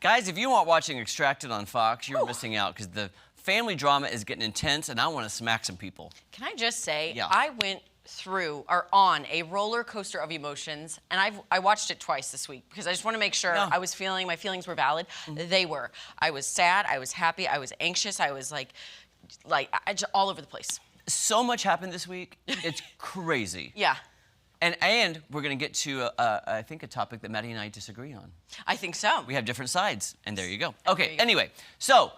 Guys, if you aren't watching Extracted on Fox, you're missing out because the family drama is getting intense, and I want to smack some people. Can I just say, Yeah. I went through or on a roller coaster of emotions, and I watched it twice this week because I just want to make sure Yeah. my feelings were valid. They were. I was sad, I was happy, I was anxious, I was like I just, all over the place. So much happened this week. It's crazy. Yeah, And we're going to get to, I think, a topic that Maddie and I disagree on. I think so. We have different sides, and there you go. There Okay, you go. anyway, so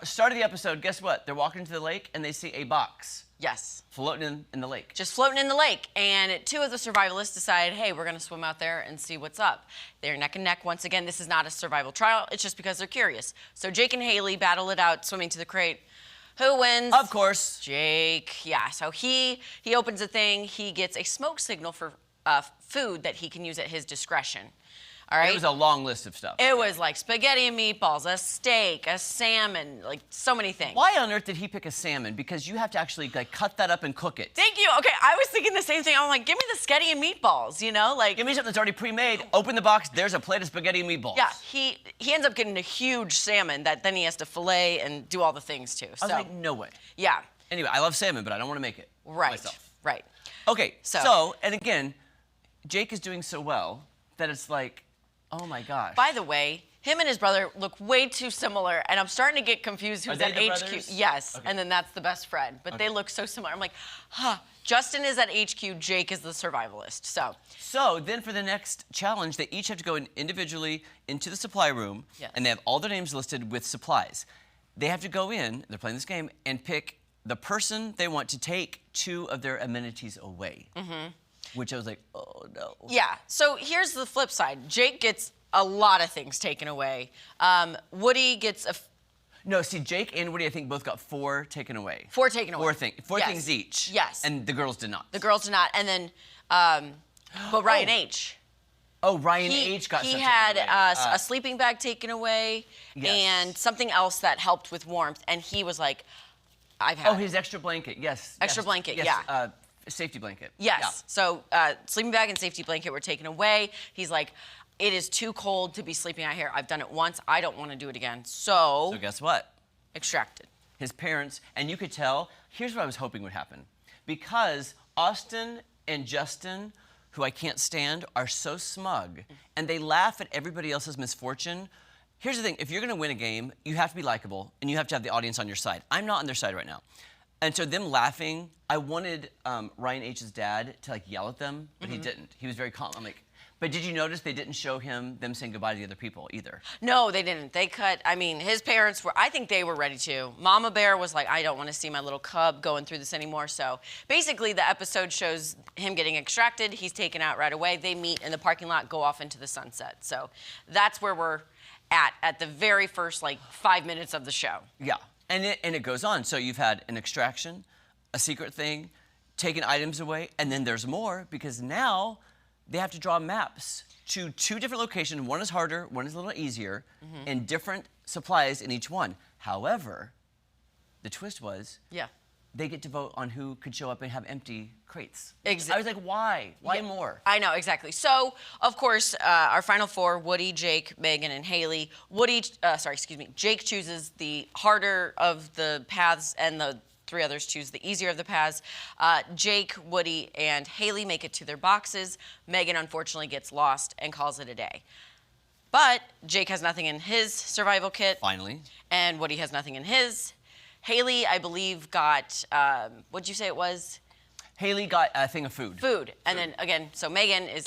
start of the episode, guess what? They're walking into the lake, and they see a box Yes. floating in the lake. Just floating in the lake, and two of the survivalists decide, hey, we're gonna swim out there and see what's up. They're neck and neck once again. This is not a survival trial, it's just because they're curious. So Jake and Haley battle it out, swimming to the crate. Who wins? Of course. Jake, yeah. So he opens a thing, he gets a smoke signal for food that he can use at his discretion. All right? It was a long list of stuff. It was like spaghetti and meatballs, a steak, a salmon, like so many things. Why on earth did he pick a salmon? Because you have to actually cut that up and cook it. Thank you. Okay, I was thinking the same thing. I'm like, give me the spaghetti and meatballs, you know? Like, Give me something that's already pre-made, open the box, there's a plate of spaghetti and meatballs. yeah, he ends up getting a huge salmon that then he has to fillet and do all the things to. I So, was like, no way. yeah, Anyway, I love salmon, but I don't want to make it right, myself. right. Okay, So- so, and again, Jake is doing so well that it's like, oh my gosh. By the way, him and his brother look way too similar, and I'm starting to get confused who's Are they at the HQ. brothers? Yes, Okay. and then that's the best friend. But they look so similar. I'm like, huh. Justin is at HQ, Jake is the survivalist. So then for the next challenge, they each have to go individually into the supply room, Yes. and they have all their names listed with supplies. They have to go in, they're playing this game, and pick the person they want to take 2 of their amenities away. Which I was like, oh no. yeah, so here's the flip side. Jake gets a lot of things taken away. Woody gets No, see, Jake and Woody, I think, both got 4 taken away. 4 taken away. Four Yes. things each. Yes. And the girls did not. The girls did not. And then, but Ryan H. Oh, Ryan H got He stuff had taken away. a sleeping bag taken away Yes. and something else that helped with warmth. And he was like, I've had Oh, it. his extra blanket, yes. Extra yes, blanket, yes, yeah. Safety blanket. Yes. Yeah. So sleeping bag and safety blanket were taken away. He's like, it is too cold to be sleeping out here. I've done it once. I don't want to do it again. So guess what? Extracted. His parents, and you could tell, here's what I was hoping would happen. Because Austin and Justin, who I can't stand, are so smug, and they laugh at everybody else's misfortune. Here's the thing, if you're gonna win a game, you have to be likable, and you have to have the audience on your side. I'm not on their side right now. And so them laughing, I wanted Ryan H's dad to yell at them, but he didn't. He was very calm. I'm like, but did you notice they didn't show them saying goodbye to the other people either? No, they didn't. They cut, I mean, his parents were, I think they were ready to. Mama Bear was like, I don't want to see my little cub going through this anymore. So basically the episode shows him getting extracted. He's taken out right away. They meet in the parking lot, go off into the sunset. So that's where we're at the very first 5 minutes of the show. Yeah, and it goes on. So you've had an extraction, a secret thing, taking items away, and then there's more because now they have to draw maps to 2 different locations. One is harder, one is a little easier, and different supplies in each one. However, the twist was Yeah. they get to vote on who could show up and have empty crates. Exactly. I was like, why? Why Yeah, more? I know, exactly. So, of course, our final 4, Woody, Jake, Megan, and Haley. Jake chooses the harder of the paths, and the 3 others choose the easier of the paths. Jake, Woody, and Haley make it to their boxes. Megan, unfortunately, gets lost and calls it a day. But Jake has nothing in his survival kit, Finally. and Woody has nothing in his. Haley, I believe, got, what'd you say it was? Haley got a thing of food. Food. And then again, so Megan is,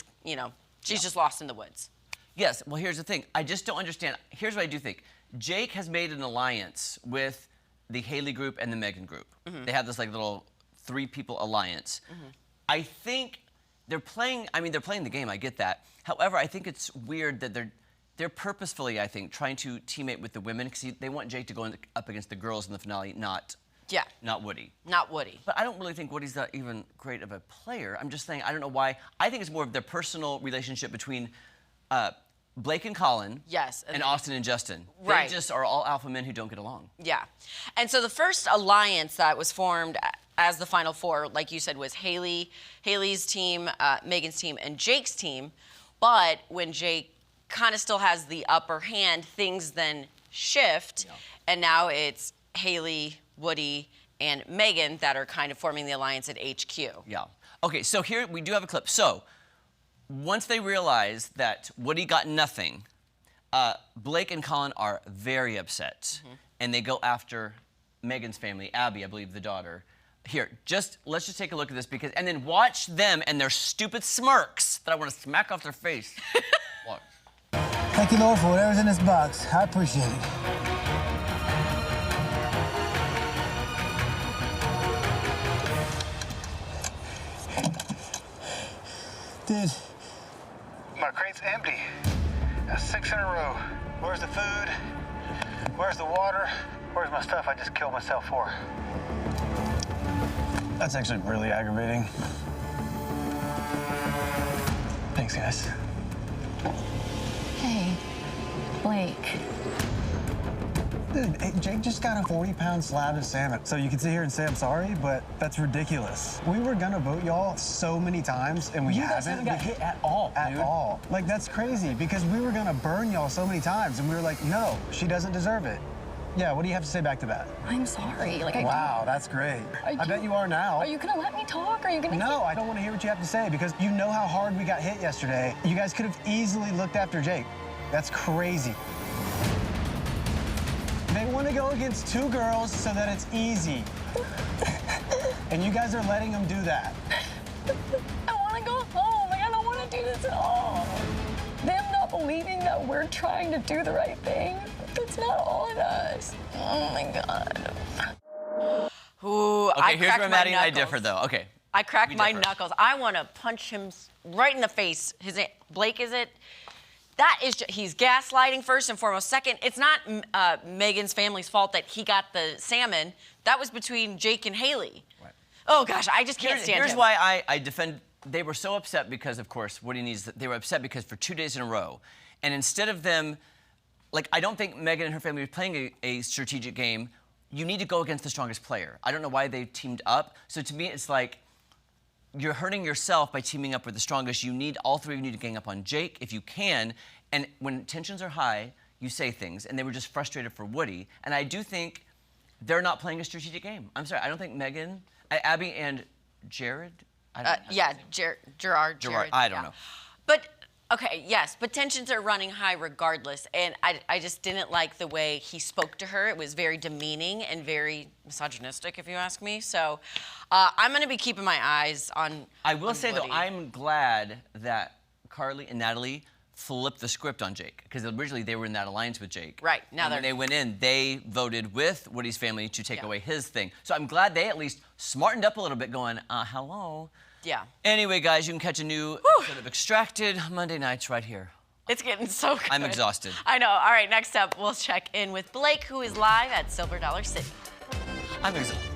she's just lost in the woods. Yes, well, here's the thing. I just don't understand. Here's what I do think. Jake has made an alliance with the Haley group and the Megan group. They have this little 3-people alliance. I think they're playing the game, I get that. However, I think it's weird that they're purposefully, I think, trying to teammate with the women because they want Jake to go up against the girls in the finale, not Woody. Not Woody. But I don't really think Woody's that even great of a player. I'm just saying, I don't know why. I think it's more of their personal relationship between Blake and Colin. Yes. And Austin and Justin. Right. They just are all alpha men who don't get along. Yeah. And so the first alliance that was formed as the final 4, like you said, was Haley's team, Megan's team, and Jake's team. But when Jake kind of still has the upper hand, things then shift, and now it's Haley, Woody, and Megan that are kind of forming the alliance at HQ. Yeah. Okay, so here we do have a clip. So once they realize that Woody got nothing, Blake and Colin are very upset, and they go after Megan's family, Abby, I believe the daughter. Here, let's just take a look at this and then watch them and their stupid smirks that I want to smack off their face. Watch. Thank you, Lord, for whatever's in this box. I appreciate it. Dude. My crate's empty. That's 6 in a row. Where's the food? Where's the water? Where's my stuff I just killed myself for? That's actually really aggravating. Thanks, guys. Hey, Blake. Dude, hey, Jake just got a 40-pound slab of salmon. So you can sit here and say I'm sorry, but that's ridiculous. We were gonna vote y'all so many times, and we You guys haven't got hit at all, At all. Like, that's crazy, because we were gonna burn y'all so many times, and we were like, no, she doesn't deserve it. Yeah, what do you have to say back to that? I'm sorry. Like, Wow, that's great. I bet you are now. Are you gonna let me talk? Are you gonna? No, I don't want to hear what you have to say, because you know how hard we got hit yesterday. You guys could have easily looked after Jake. That's crazy. They want to go against 2 girls so that it's easy. And you guys are letting them do that. I want to go home. Like, I don't want to do this at all. Them not believing that we're trying to do the right thing. It's not all on us. Oh my God. Ooh, Okay, here's where Maddie and I differ, though. Okay. I cracked we my differ. knuckles. I want to punch him right in the face. Blake, is it? That is, he's gaslighting first and foremost. Second, it's not Megan's family's fault that he got the salmon. That was between Jake and Haley. Right. Oh gosh, I just can't stand Here's him. why I defend. They were so upset because, of course, Woody needs. They were upset because for 2 days in a row, and instead of them, like, I don't think Megan and her family were playing a strategic game. You need to go against the strongest player. I don't know why they teamed up. So to me, it's like, you're hurting yourself by teaming up with the strongest. You need, all 3 of you need to gang up on Jake if you can. And when tensions are high, you say things. And they were just frustrated for Woody. And I do think they're not playing a strategic game. I'm sorry, I don't think Megan, Abby and Jared? Gerard, I don't know. But, okay, yes, but tensions are running high regardless. And I just didn't like the way he spoke to her. It was very demeaning and very misogynistic, if you ask me. So I'm going to be keeping my eyes on I will say, Woody. though, I'm glad that Carly and Natalie flipped the script on Jake, because originally they were in that alliance with Jake. Right, now when they went in, they voted with Woody's family to take away his thing. So I'm glad they at least smartened up a little bit, going, hello. Yeah. Anyway, guys, you can catch a new episode of Extracted Monday nights right here. It's getting so good. I'm exhausted. I know. All right, next up, we'll check in with Blake, who is live at Silver Dollar City. I'm exhausted.